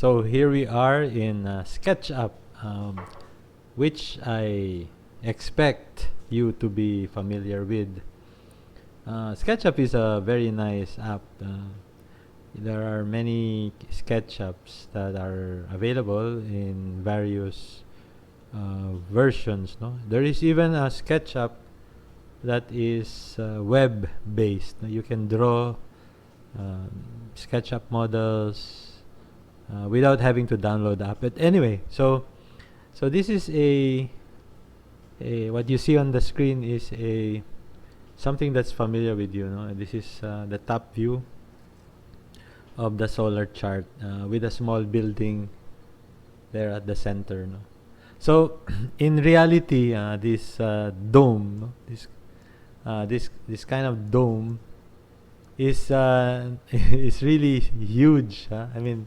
So here we are in SketchUp, which I expect you to be familiar with. SketchUp is a very nice app. There are many SketchUps that are available in various versions. No, there is even a SketchUp that is web-based. You can draw SketchUp models without having to download the app. But anyway, so this is a what you see on the screen is a something that's familiar with you. No, this is the top view of the solar chart with a small building there at the center. No, so in reality, this dome, no? This kind of dome is is really huge. I mean,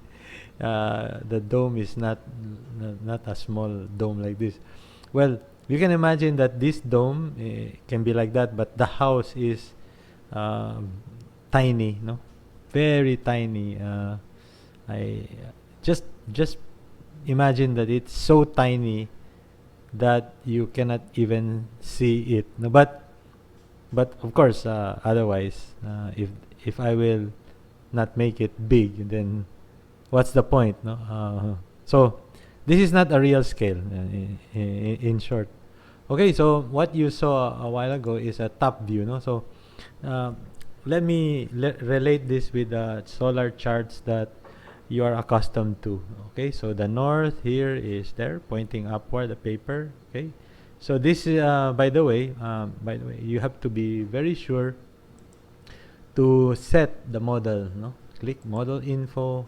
the dome is not a small dome like this. Well, you can imagine that this dome can be like that, but the house is uh, tiny, no, very tiny. I just imagine that it's so tiny that you cannot even see it. No, but of course, otherwise, if I will not make it big, then what's the point, no? So this is not a real scale, in short. Okay, so what you saw a while ago is a top view, no? So uh, let me relate this with the solar charts that you are accustomed to. Okay, so the north here is there pointing upward, the paper. Okay, so this is by the way, you have to be very sure to set the model. No, click model info,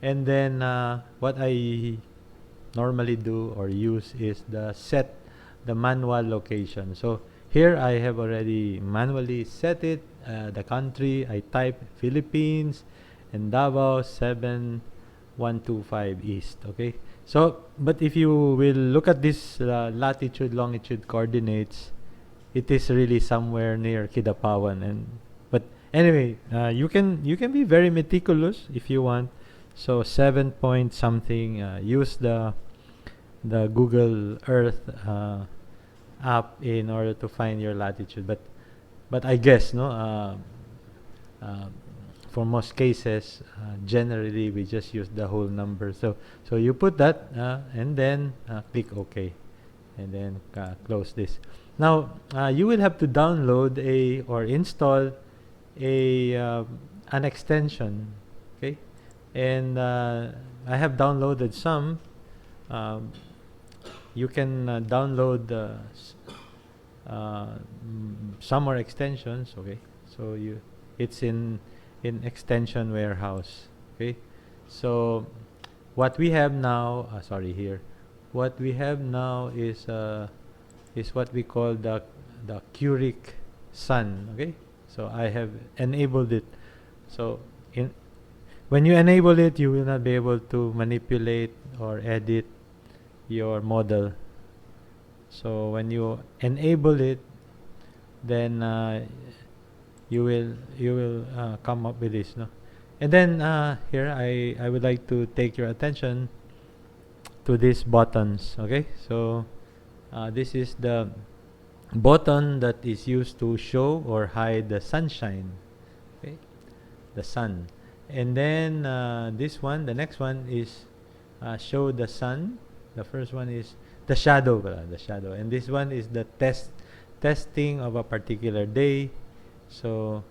and then what I normally do or use is the set the manual location. So here I have already manually set it. The country I type Philippines and Davao 7125 East. Okay. So, but if you will look at this latitude longitude coordinates, it is really somewhere near Kidapawan. And but anyway, you can be very meticulous if you want. So 7 point something. Use the Google Earth app in order to find your latitude. But I guess no. Uh, for most cases, generally we just use the whole number. So you put that and then click OK, and then close this. Now you will have to download a or install a an extension. Okay, and I have downloaded some. Um, you can download some more extensions. Okay, so it's in extension warehouse. Okay, so what we have now, what we have now is what we call the Curic Sun. Okay, so I have enabled it. So in when you enable it, you will not be able to manipulate or edit your model. So when you enable it, then you will come up with this, no? And then here I would like to take your attention to these buttons. Okay, so this is the button that is used to show or hide the sunshine. Okay, the sun. And then the next one is show the sun. The first one is the shadow, and this one is the testing of a particular day. So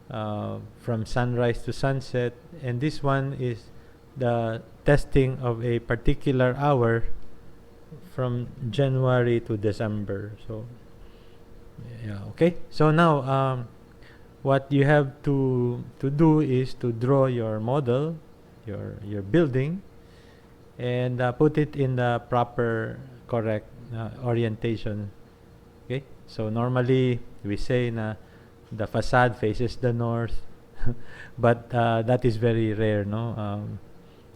from sunrise to sunset, and this one is the testing of a particular hour from January to December. So yeah, okay. So now what you have to do is to draw your model, your building, and put it in the proper correct orientation. Okay, so normally we say na the facade faces the north, but that is very rare, no?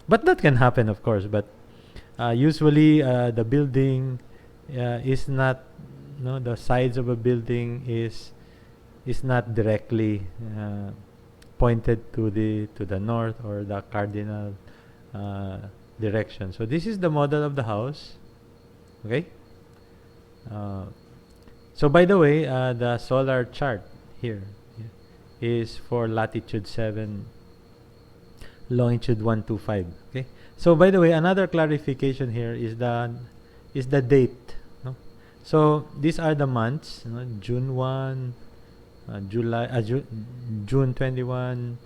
But that can happen, of course. But usually the building is not, no, the sides of a building is not directly pointed to the north or the cardinal direction. So this is the model of the house. Okay. So by the way, the solar chart here is for latitude 7, longitude 125. Okay. So by the way, another clarification here is the date. No? So these are the months. June 1, June 21,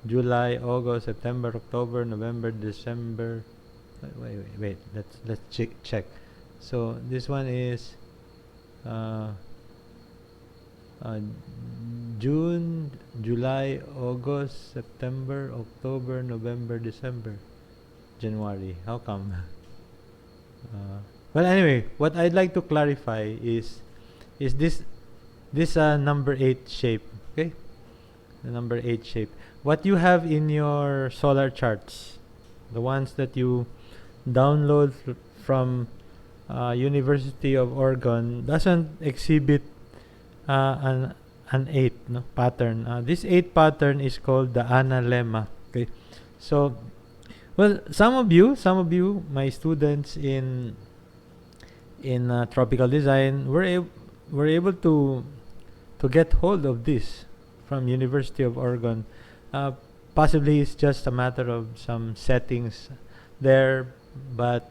July, August, September, October, November, December. Wait. Let's check. So this one is uh, uh, June, July, August, September, October, November, December, January. How come? Well, anyway, what I'd like to clarify is this number 8 shape. Okay, the number 8 shape. What you have in your solar charts, the ones that you download from University of Oregon, doesn't exhibit an 8 pattern. This 8 pattern is called the analemma. Okay, so well, some of you, my students in tropical design, were able to get hold of this from University of Oregon. Possibly it's just a matter of some settings there, but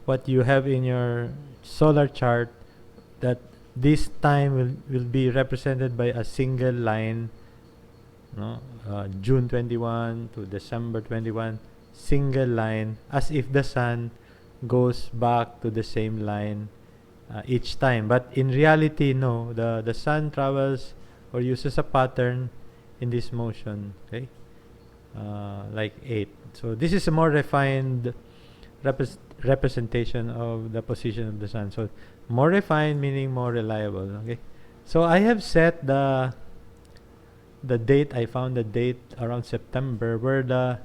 what you have in your solar chart, that this time will be represented by a single line, June 21 to December 21, single line, as if the sun goes back to the same line each time. But in reality, no, the sun travels or uses a pattern in this motion. Okay, like 8. So this is a more refined representation of the position of the sun. So more refined meaning more reliable. Okay, so I have set the date. I found the date around September where the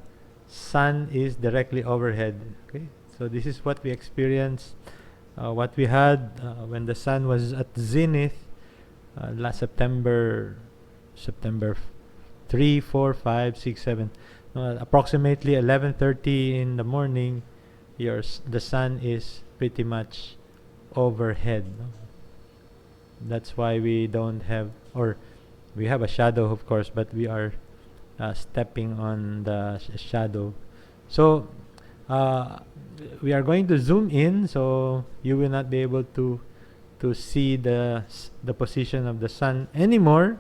sun is directly overhead. Okay, so this is what we experienced, what we had when the sun was at zenith last September 3, 4, 5, 6, 7, approximately 11:30 in the morning. The sun is pretty much overhead. That's why we don't have, or we have a shadow, of course, but we are stepping on the shadow. So we are going to zoom in, so you will not be able to see the position of the sun anymore.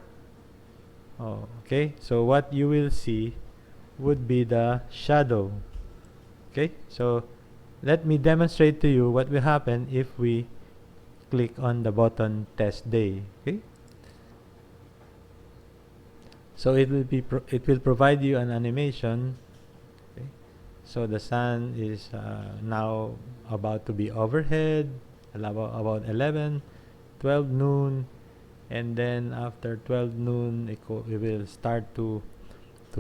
Okay, so what you will see would be the shadow. Okay, so let me demonstrate to you what will happen if we click on the button test day. Okay, so it will provide you an animation. Okay, so the sun is now about to be overhead about 11, 12 noon, and then after 12 noon it will start to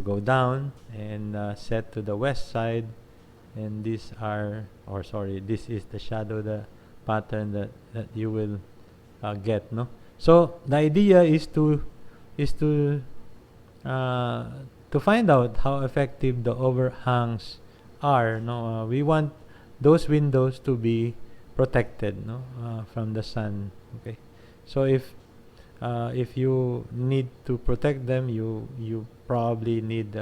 go down and set to the west side. And this is the shadow, the pattern that you will get. So the idea is to find out how effective the overhangs are. We want those windows to be protected from the sun. Okay, so if you need to protect them, you probably need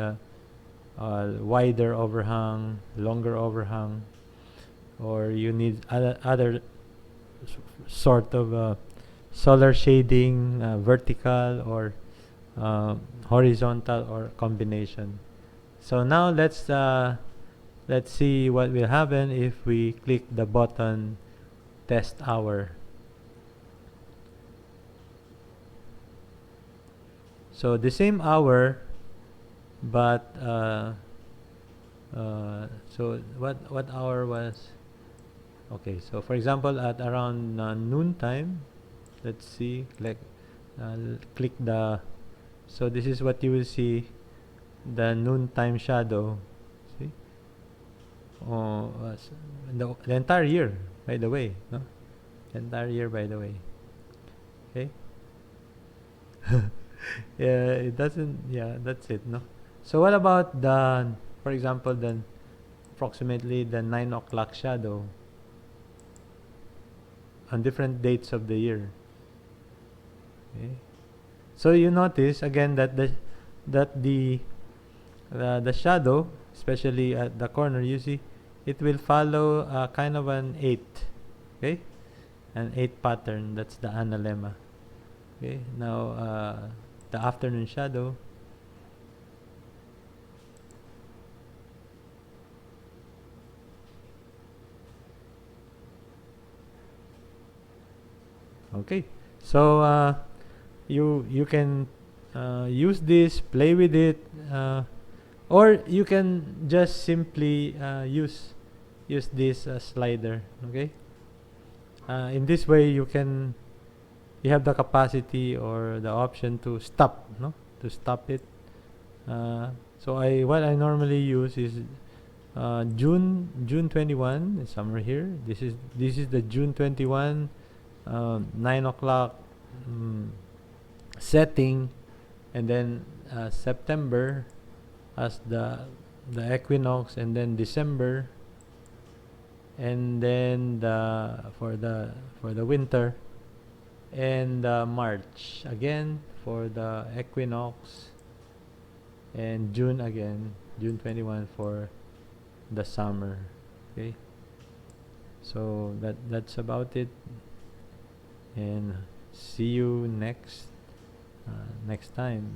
wider overhang, longer overhang, or you need other sort of solar shading, vertical or horizontal, or combination. So now let's see what will happen if we click the button test hour. So the same hour, but so what hour was? Okay, so for example, at around noontime, let's see, click the. So this is what you will see, the noontime shadow. See, the entire year, by the way, no, the entire year, by the way. Okay. Yeah, it doesn't. Yeah, that's it. No. So what about for example, then approximately the 9 o'clock shadow on different dates of the year. Okay. So you notice again that the shadow, especially at the corner, you see it will follow kind of an 8. Okay, an 8 pattern. That's the analemma. Okay, now the afternoon shadow. Okay, so you can use this, play with it, or you can just simply use this slider. Okay, in this way you have the capacity or the option to stop, no, to stop it. So what I normally use is June 21 is somewhere here. This is the June 21 9 o'clock setting, and then September as the equinox, and then December, and then for the winter, and March again for the equinox, and June again, June 21 for the summer. Okay, so that's about it, and see you next time.